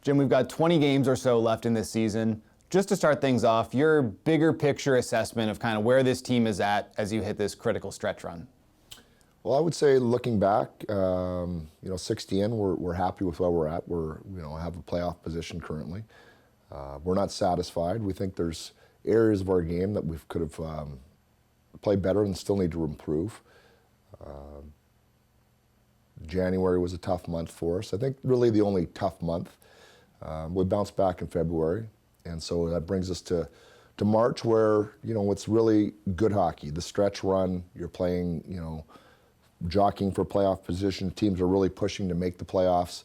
Jim, we've got 20 games or so left in this season. Just to start things off, your bigger picture assessment of kind of where this team is at as you hit this critical stretch run. Well, I would say looking back, 60 in, we're happy with where we're at. We're, have a playoff position currently. We're not satisfied. We think there's areas of our game that we could have played better and still need to improve. January was a tough month for us. I think really the only tough month. We bounced back in February, and so that brings us to March, where it's really good hockey. The stretch run, you're playing, jockeying for playoff position. Teams are really pushing to make the playoffs,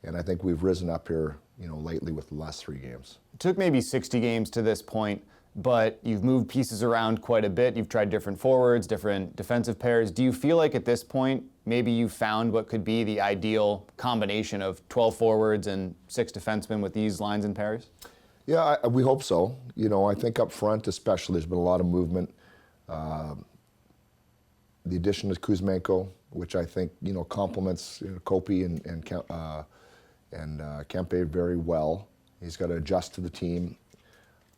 and I think we've risen up here, lately with the last 3 games. It took maybe 60 games to this point, but you've moved pieces around quite a bit. You've tried different forwards, different defensive pairs. Do you feel like at this point, maybe you found what could be the ideal combination of 12 forwards and 6 defensemen with these lines and pairs? Yeah, we hope so. I think up front especially, there's been a lot of movement. The addition of Kuzmenko, which I think, complements Kopi and Kempe very well. He's got to adjust to the team,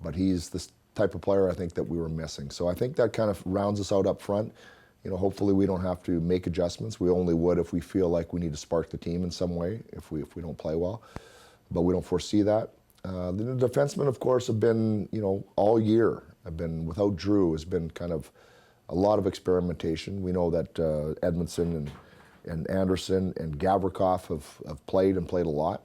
but he's the type of player I think that we were missing. So I think that kind of rounds us out up front. Hopefully we don't have to make adjustments. We only would if we feel like we need to spark the team in some way if we don't play well, but we don't foresee that. The defensemen, of course, have been, all year, have been without Drew, has been kind of a lot of experimentation. We know that Edmondson and Anderson and Gavrikov have played a lot,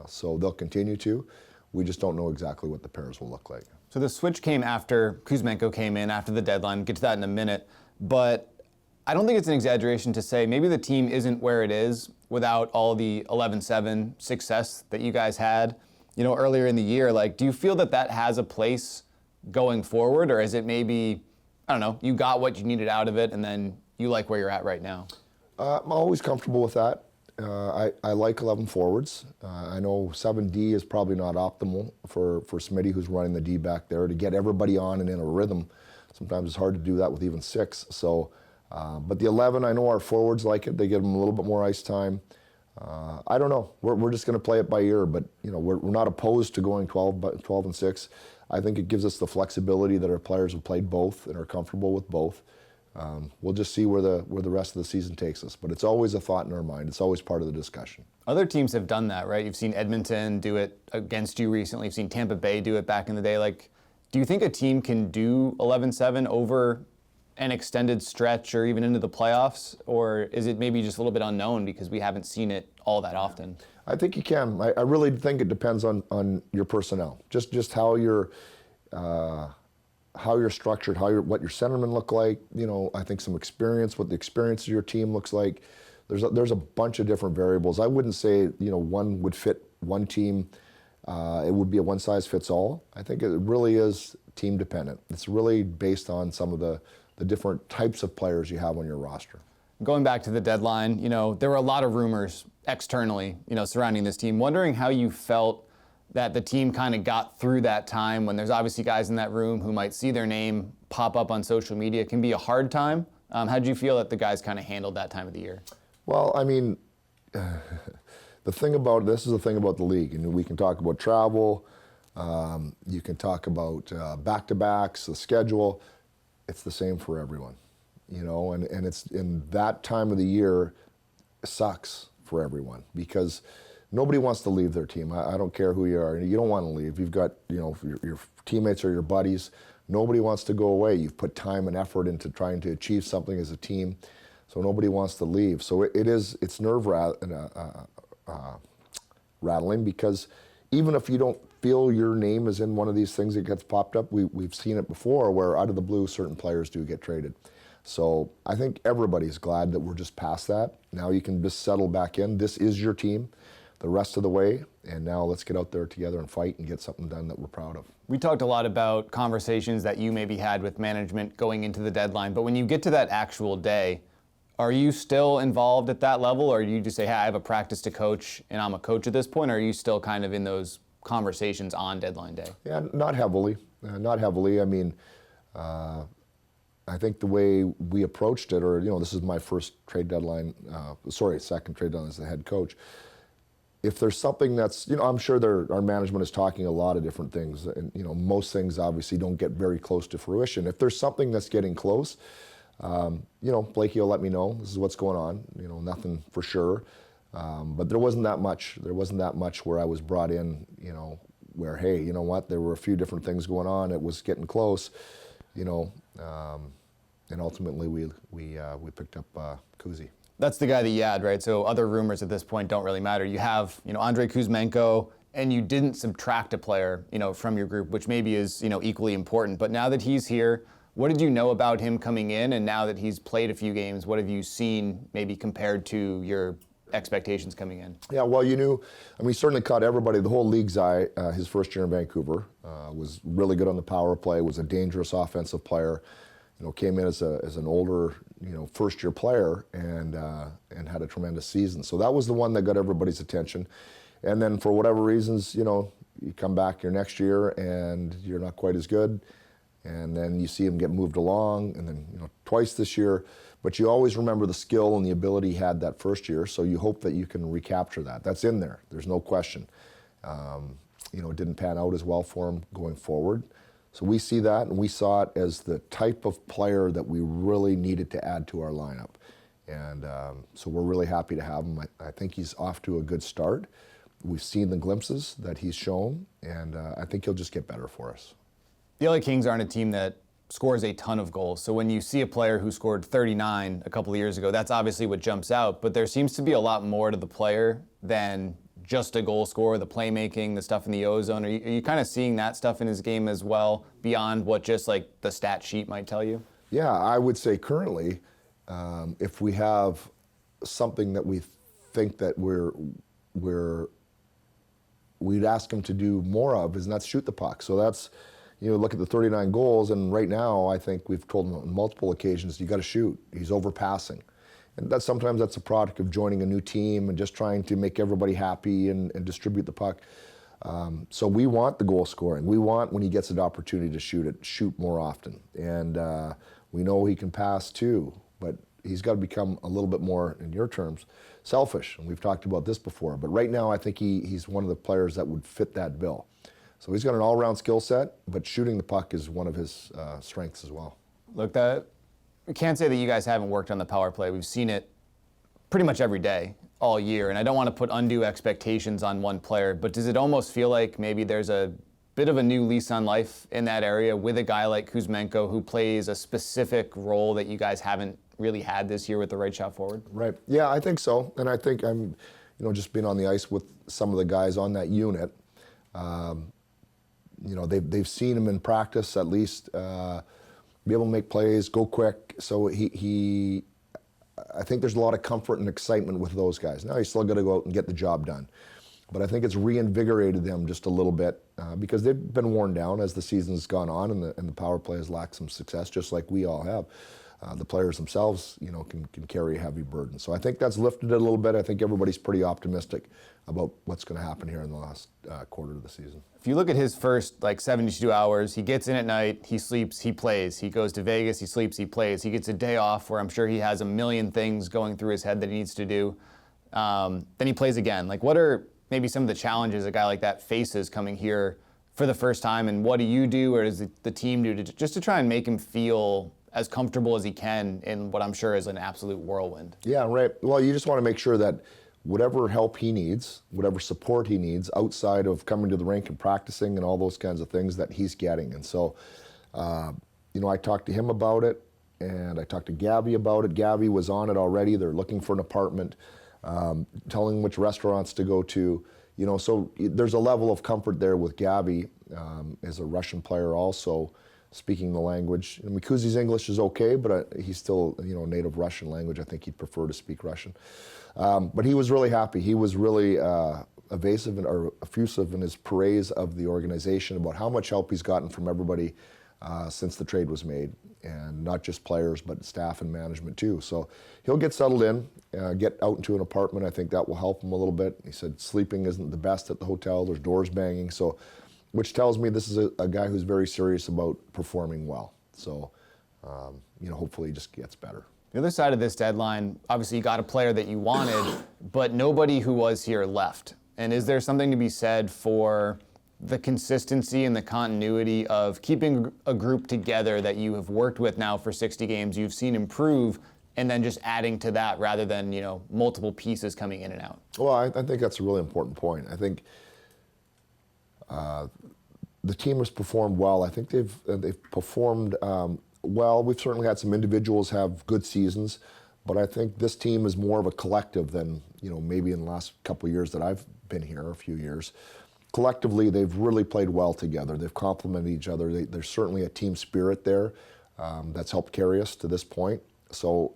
so they'll continue to. We just don't know exactly what the pairs will look like. So the switch came after Kuzmenko came in, after the deadline. We'll get to that in a minute. But I don't think it's an exaggeration to say maybe the team isn't where it is without all the 11-7 success that you guys had, earlier in the year. Like, do you feel that has a place going forward, or is it maybe, I don't know, you got what you needed out of it and then you like where you're at right now? I'm always comfortable with that. I like 11 forwards. I know 7D is probably not optimal for Smitty, who's running the D back there, to get everybody on and in a rhythm. Sometimes it's hard to do that with even 6. So, but the 11, I know our forwards like it. They give them a little bit more ice time. I don't know. We're just going to play it by ear, but we're not opposed to going 12 and 6. I think it gives us the flexibility that our players have played both and are comfortable with both. We'll just see where the rest of the season takes us, but it's always a thought in our mind. It's always part of the discussion. Other teams have done that, right? You've seen Edmonton do it against you recently. You've seen Tampa Bay do it back in the day. Like, do you think a team can do 11-7 over an extended stretch or even into the playoffs, or is it maybe just a little bit unknown because we haven't seen it all that often? I think you can. I really think it depends on your personnel, just how you're structured, what your centermen look like. I think some experience, what the experience of your team looks like. There's a bunch of different variables. I wouldn't say one would fit one team. It would be a one-size-fits-all. I think it really is team dependent. It's really based on some of the different types of players you have on your roster. Going back to the deadline, there were a lot of rumors externally, surrounding this team. Wondering how you felt that the team kind of got through that time when there's obviously guys in that room who might see their name pop up on social media. It can be a hard time. How did you feel that the guys kind of handled that time of the year? Well, I mean, this is the thing about the league, and we can talk about travel, you can talk about back-to-backs, the schedule. It's the same for everyone, and it's in that time of the year sucks for everyone because nobody wants to leave their team. I don't care who you are. You don't want to leave. You've got, your teammates or your buddies. Nobody wants to go away. You've put time and effort into trying to achieve something as a team, so nobody wants to leave. So it's nerve-rattling because even if you don't feel your name is in one of these things that gets popped up, we've seen it before where out of the blue certain players do get traded. So I think everybody's glad that we're just past that. Now you can just settle back in. This is your team the rest of the way, and now let's get out there together and fight and get something done that we're proud of. We talked a lot about conversations that you maybe had with management going into the deadline, but when you get to that actual day, are you still involved at that level, or do you just say, hey, I have a practice to coach and I'm a coach at this point, or are you still kind of in those conversations on deadline day? Yeah, not heavily. I mean, I think the way we approached it, or this is my second trade deadline as the head coach. if there's something that's, I'm sure our management is talking a lot of different things, and most things obviously don't get very close to fruition. If there's something that's getting close, Blakey will let me know. This is what's going on. Nothing for sure, but there wasn't that much. There wasn't that much where I was brought in. Where hey, you know what? There were a few different things going on. It was getting close, and ultimately we picked up Kuzi. That's the guy that you had, right? So other rumors at this point don't really matter. You have, Andrei Kuzmenko, and you didn't subtract a player, from your group, which maybe is, equally important. But now that he's here, what did you know about him coming in? And now that he's played a few games, what have you seen maybe compared to your expectations coming in? Yeah, well, he certainly caught everybody, the whole league's eye, his first year in Vancouver. Was really good on the power play, was a dangerous offensive player. Came in as an older, first-year player and had a tremendous season. So that was the one that got everybody's attention. And then for whatever reasons, you come back your next year and you're not quite as good. And then you see him get moved along, and then twice this year. But you always remember the skill and the ability he had that first year. So you hope that you can recapture that. That's in there. There's no question. It didn't pan out as well for him going forward. So we see that, and we saw it as the type of player that we really needed to add to our lineup. And so we're really happy to have him. I think he's off to a good start. We've seen the glimpses that he's shown, and I think he'll just get better for us. The LA Kings aren't a team that scores a ton of goals. So when you see a player who scored 39 a couple of years ago, that's obviously what jumps out. But there seems to be a lot more to the player than just a goal scorer, the playmaking, the stuff in the O-zone. Are you kind of seeing that stuff in his game as well, beyond what just like the stat sheet might tell you? Yeah, I would say currently, if we have something that we think that we'd ask him to do more of, and that's shoot the puck. So that's, look at the 39 goals, and right now I think we've told him on multiple occasions, you got to shoot. He's overpassing. And sometimes that's a product of joining a new team and just trying to make everybody happy and distribute the puck. So we want the goal scoring. We want, when he gets an opportunity to shoot more often. And we know he can pass too, but he's got to become a little bit more, in your terms, selfish. And we've talked about this before. But right now I think he's one of the players that would fit that bill. So he's got an all-round skill set, but shooting the puck is one of his strengths as well. Look, we can't say that you guys haven't worked on the power play. We've seen it pretty much every day, all year. And I don't want to put undue expectations on one player, but does it almost feel like maybe there's a bit of a new lease on life in that area with a guy like Kuzmenko who plays a specific role that you guys haven't really had this year with the right shot forward? Right. Yeah, I think so. And I think I'm, just being on the ice with some of the guys on that unit, they've seen him in practice at least, be able to make plays, go quick. So I think there's a lot of comfort and excitement with those guys. Now he's still got to go out and get the job done. But I think it's reinvigorated them just a little bit because they've been worn down as the season's gone on, and the power play has lacked some success, just like we all have. The players themselves, can carry a heavy burden. So I think that's lifted it a little bit. I think everybody's pretty optimistic about what's going to happen here in the last quarter of the season. If you look at his first 72 hours, he gets in at night, he sleeps, he plays. He goes to Vegas, he sleeps, he plays. He gets a day off where I'm sure he has a million things going through his head that he needs to do. Then he plays again. What are maybe some of the challenges a guy like that faces coming here for the first time, and what do you do, or does the team do just to try and make him feel as comfortable as he can in what I'm sure is an absolute whirlwind? Yeah, right. Well, you just want to make sure that whatever help he needs, whatever support he needs outside of coming to the rink and practicing and all those kinds of things, that he's getting. And so, I talked to him about it, and I talked to Gabby about it. Gabby was on it already. They're looking for an apartment, telling which restaurants to go to. So there's a level of comfort there with Gabby as a Russian player also, speaking the language. And Mikuzi's English is okay, but he's still, native Russian language. I think he'd prefer to speak Russian. But he was really happy. He was really evasive or effusive in his praise of the organization about how much help he's gotten from everybody since the trade was made, and not just players, but staff and management too. So he'll get settled in, get out into an apartment. I think that will help him a little bit. He said sleeping isn't the best at the hotel. There's doors banging, so which tells me this is a guy who's very serious about performing well. So, hopefully he just gets better. The other side of this deadline, obviously you got a player that you wanted, but nobody who was here left. And is there something to be said for the consistency and the continuity of keeping a group together that you have worked with now for 60 games, you've seen improve, and then just adding to that rather than, multiple pieces coming in and out? Well, I think that's a really important point. I think the team has performed well. I think they've performed well. We've certainly had some individuals have good seasons, but I think this team is more of a collective than maybe in the last couple of years that I've been here, a few years. Collectively, they've really played well together. They've complemented each other. There's certainly a team spirit there that's helped carry us to this point. So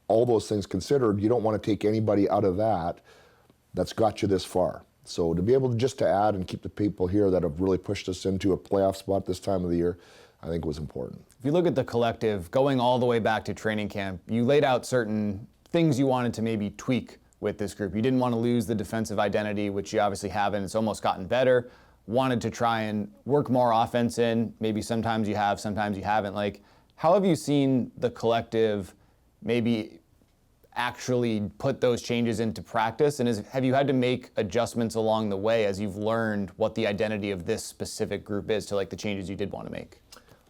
all those things considered, you don't want to take anybody out of that's got you this far. So to be able to add and keep the people here that have really pushed us into a playoff spot this time of the year, I think was important. If you look at the collective, going all the way back to training camp, you laid out certain things you wanted to maybe tweak with this group. You didn't want to lose the defensive identity, which you obviously haven't. It's almost gotten better. Wanted to try and work more offense in. Maybe sometimes you have, sometimes you haven't. How have you seen the collective maybe actually put those changes into practice? And have you had to make adjustments along the way as you've learned what the identity of this specific group is to the changes you did want to make?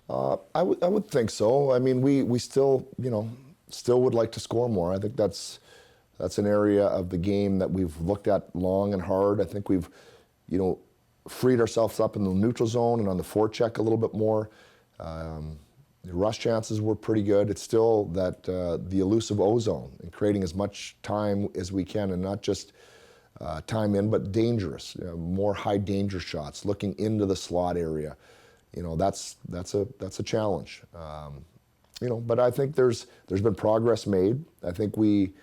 I would think so. I mean, we still would like to score more. I think that's an area of the game that we've looked at long and hard. I think we've, freed ourselves up in the neutral zone and on the forecheck a little bit more. The rush chances were pretty good. It's still that the elusive O-zone and creating as much time as we can, and not just time in, but dangerous, more high danger shots, looking into the slot area. That's a challenge. But I think there's been progress made. I think we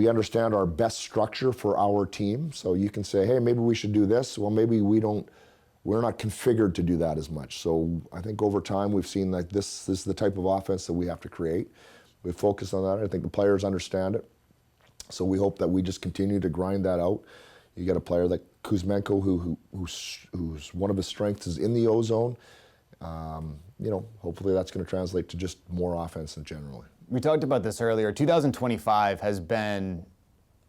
understand our best structure for our team. So you can say, hey, maybe we should do this. Well, maybe we're not configured to do that as much. So I think over time we've seen that this is the type of offense that we have to create. We focus on that. I think the players understand it. So we hope that we just continue to grind that out. You got a player like Kuzmenko who's one of his strengths is in the O-zone. Hopefully that's going to translate to just more offense in general. We talked about this earlier. 2025 has been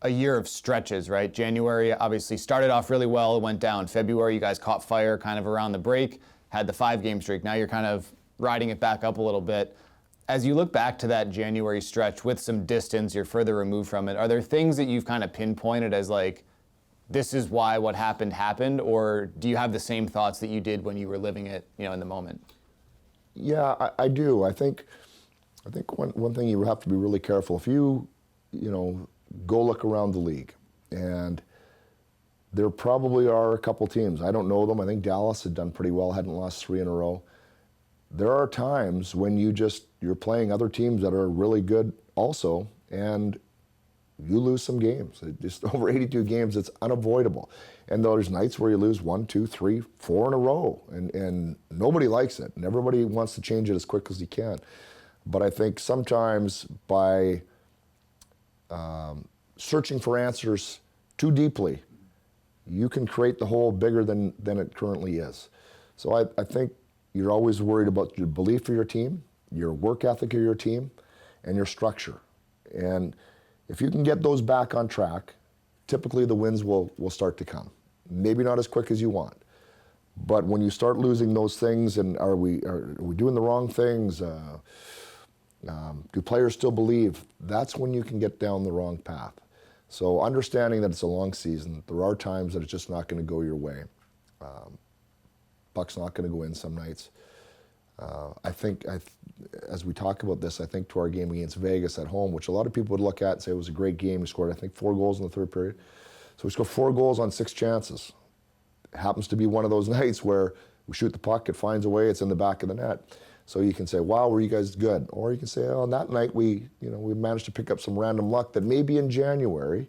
a year of stretches, right? January obviously started off really well, it went down. February, you guys caught fire kind of around the break, had the 5-game streak. Now you're kind of riding it back up a little bit. As you look back to that January stretch with some distance, you're further removed from it. Are there things that you've kind of pinpointed as this is why what happened, or do you have the same thoughts that you did when you were living it, in the moment? Yeah, I do. I think one thing you have to be really careful. If you go look around the league, and there probably are a couple teams. I don't know them. I think Dallas had done pretty well, hadn't lost 3 in a row. There are times when you're playing other teams that are really good also, and you lose some games. Just over 82 games, it's unavoidable. And there's nights where you lose 1, 2, 3, 4 in a row, and nobody likes it, and everybody wants to change it as quick as you can. But I think sometimes by searching for answers too deeply, you can create the hole bigger than it currently is. So I think you're always worried about your belief for your team, your work ethic of your team, and your structure. And if you can get those back on track, typically the wins will start to come. Maybe not as quick as you want. But when you start losing those things, and are we doing the wrong things? Do players still believe? That's when you can get down the wrong path. So understanding that it's a long season, there are times that it's just not going to go your way. Puck's not going to go in some nights. I think, as we talk about this, I think to our game against Vegas at home, which a lot of people would look at and say it was a great game. We scored, I think, 4 goals in the third period. So we scored 4 goals on 6 chances. It happens to be one of those nights where we shoot the puck, it finds a way, it's in the back of the net. So you can say, wow, were you guys good? Or you can say, oh, on that night we managed to pick up some random luck that maybe in January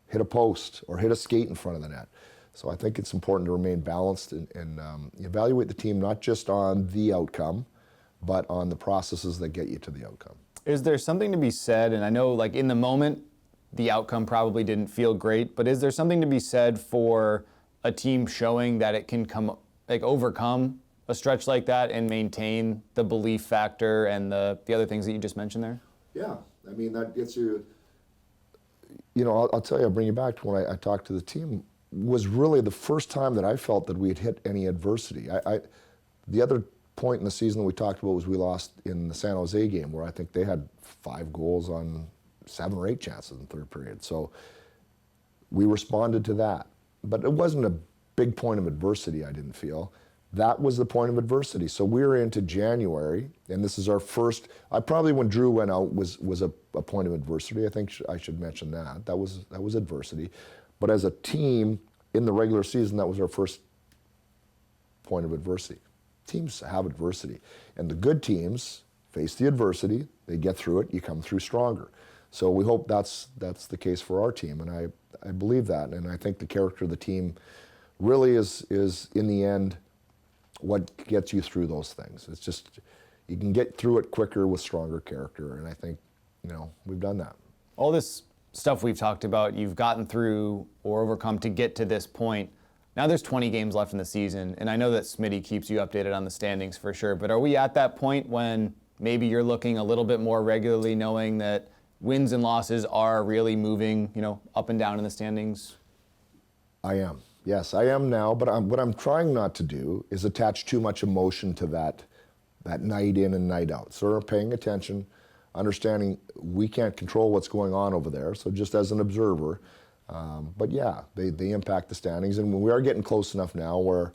hit a post or hit a skate in front of the net. So I think it's important to remain balanced and evaluate the team not just on the outcome, but on the processes that get you to the outcome. Is there something to be said, and I know in the moment, the outcome probably didn't feel great, but is there something to be said for a team showing that it can overcome a stretch like that and maintain the belief factor and the other things that you just mentioned there? Yeah, I mean, that gets you, I'll tell you, I'll bring you back to when I talked to the team, was really the first time that I felt that we had hit any adversity. The other point in the season that we talked about was we lost in the San Jose game, where I think they had 5 goals on 7 or 8 chances in the third period. So we responded to that. But it wasn't a big point of adversity, I didn't feel. That was the point of adversity. So we were into January, and this is our first, probably when Drew went out was a point of adversity. I think I should mention that. That was adversity. But as a team in the regular season, that was our first point of adversity. Teams have adversity. And the good teams face the adversity, they get through it, you come through stronger. So we hope that's the case for our team, and I believe that. And I think the character of the team really is in the end what gets you through those things. It's just, you can get through it quicker with stronger character, and I think, we've done that. All this stuff we've talked about, you've gotten through or overcome to get to this point. Now there's 20 games left in the season, and I know that Smitty keeps you updated on the standings for sure, but are we at that point when maybe you're looking a little bit more regularly, knowing that wins and losses are really moving, up and down in the standings? I am. Yes, I am now, but what I'm trying not to do is attach too much emotion to that night in and night out. Sort of paying attention, understanding we can't control what's going on over there, so just as an observer. But yeah, they impact the standings, and we are getting close enough now where,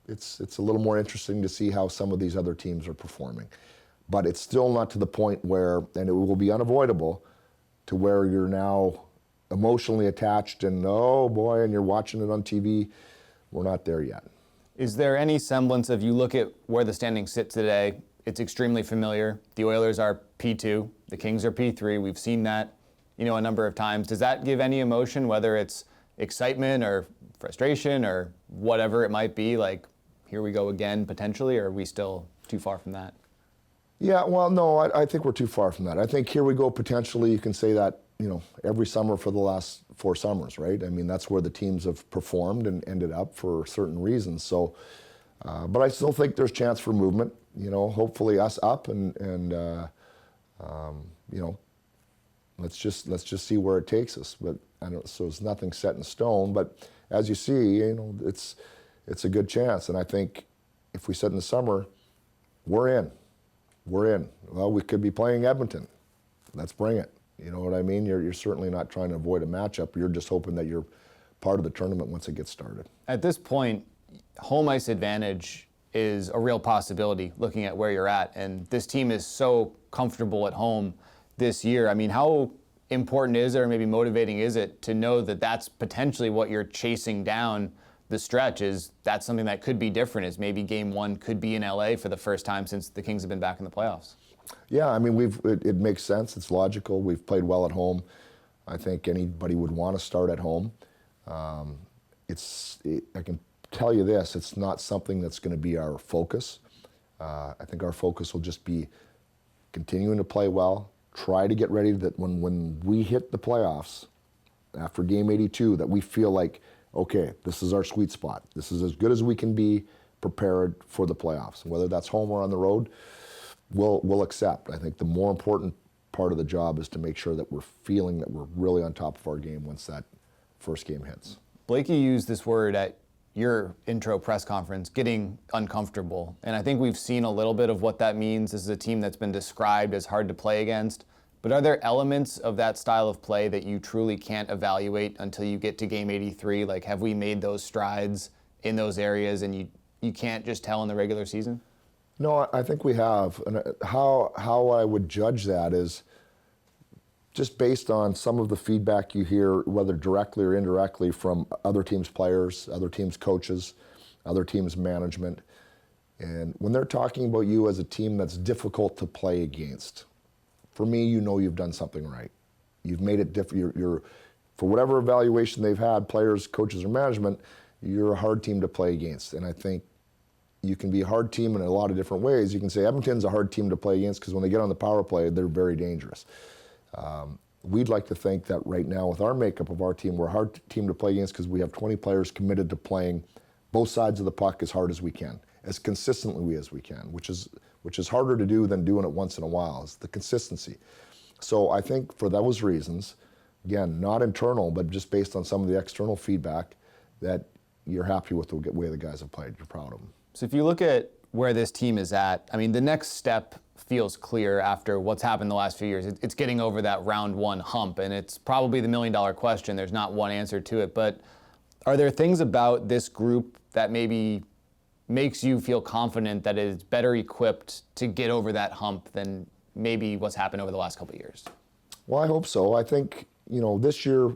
it's a little more interesting to see how some of these other teams are performing. But it's still not to the point where, and it will be unavoidable, to where you're now emotionally attached and, oh boy, and you're watching it on TV. We're not there yet. Is there any semblance of, you look at where the standings sit today, it's extremely familiar. The Oilers are P2, the Kings are P3. We've seen that, a number of times. Does that give any emotion, whether it's excitement or frustration or whatever it might be, like, here we go again potentially, or are we still too far from that? Yeah, well, no, I think we're too far from that. I think here we go potentially, you can say that, every summer for the last 4 summers, right? I mean, that's where the teams have performed and ended up for certain reasons. So, but I still think there's chance for movement, hopefully us up and let's just see where it takes us. But so it's nothing set in stone, but as you see, it's a good chance. And I think if we said in the summer, we're in. Well, we could be playing Edmonton. Let's bring it. You know what I mean? You're certainly not trying to avoid a matchup. You're just hoping that you're part of the tournament once it gets started. At this point, home ice advantage is a real possibility looking at where you're at. And this team is so comfortable at home this year. I mean, how important is it, or maybe motivating is it, to know that that's potentially what you're chasing down the stretch? Is that something that could be different, is maybe game 1 could be in LA for the first time since the Kings have been back in the playoffs? Yeah, I mean, it makes sense. It's logical. We've played well at home. I think anybody would want to start at home. I can tell you this, it's not something that's going to be our focus. I think our focus will just be continuing to play well, try to get ready that when we hit the playoffs after game 82, that we feel like, okay, this is our sweet spot. This is as good as we can be prepared for the playoffs. Whether that's home or on the road, we'll accept. I think the more important part of the job is to make sure that we're feeling that we're really on top of our game once that first game hits. Blakey used this word at your intro press conference, getting uncomfortable. And I think we've seen a little bit of what that means. This is a team that's been described as hard to play against. But are there elements of that style of play that you truly can't evaluate until you get to game 83? Like, have we made those strides in those areas and you can't just tell in the regular season? No, I think we have. And how I would judge that is just based on some of the feedback you hear, whether directly or indirectly, from other teams' players, other teams' coaches, other teams' management. And when they're talking about you as a team that's difficult to play against, for me, you've done something right. You've made it different. You're, for whatever evaluation they've had, players, coaches, or management, you're a hard team to play against. And I think you can be a hard team in a lot of different ways. You can say Edmonton's a hard team to play against because when they get on the power play, they're very dangerous. We'd like to think that right now with our makeup of our team, we're a hard team to play against because we have 20 players committed to playing both sides of the puck as hard as we can, as consistently as we can, which is harder to do than doing it once in a while, is the consistency. So I think for those reasons, again, not internal, but just based on some of the external feedback, that you're happy with the way the guys have played. You're proud of them. So if you look at where this team is at, I mean, the next step feels clear after what's happened the last few years. It's getting over that round one hump, and it's probably the million-dollar question. There's not one answer to it, but are there things about this group that maybe makes you feel confident that it is better equipped to get over that hump than maybe what's happened over the last couple of years? Well, I hope so. I think, this year,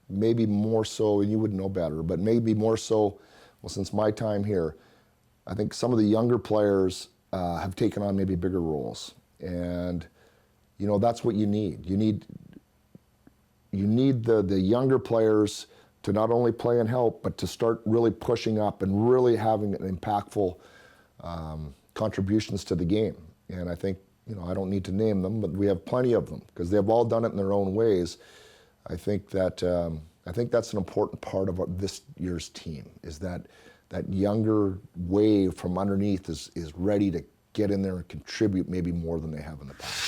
maybe more so, and you would know better, but maybe more so, well, since my time here, I think some of the younger players have taken on maybe bigger roles. And, that's what you need. You need the younger players to not only play and help, but to start really pushing up and really having impactful contributions to the game. And I think, I don't need to name them, but we have plenty of them because they've all done it in their own ways. I think that's an important part of this year's team, is that younger wave from underneath is ready to get in there and contribute maybe more than they have in the past.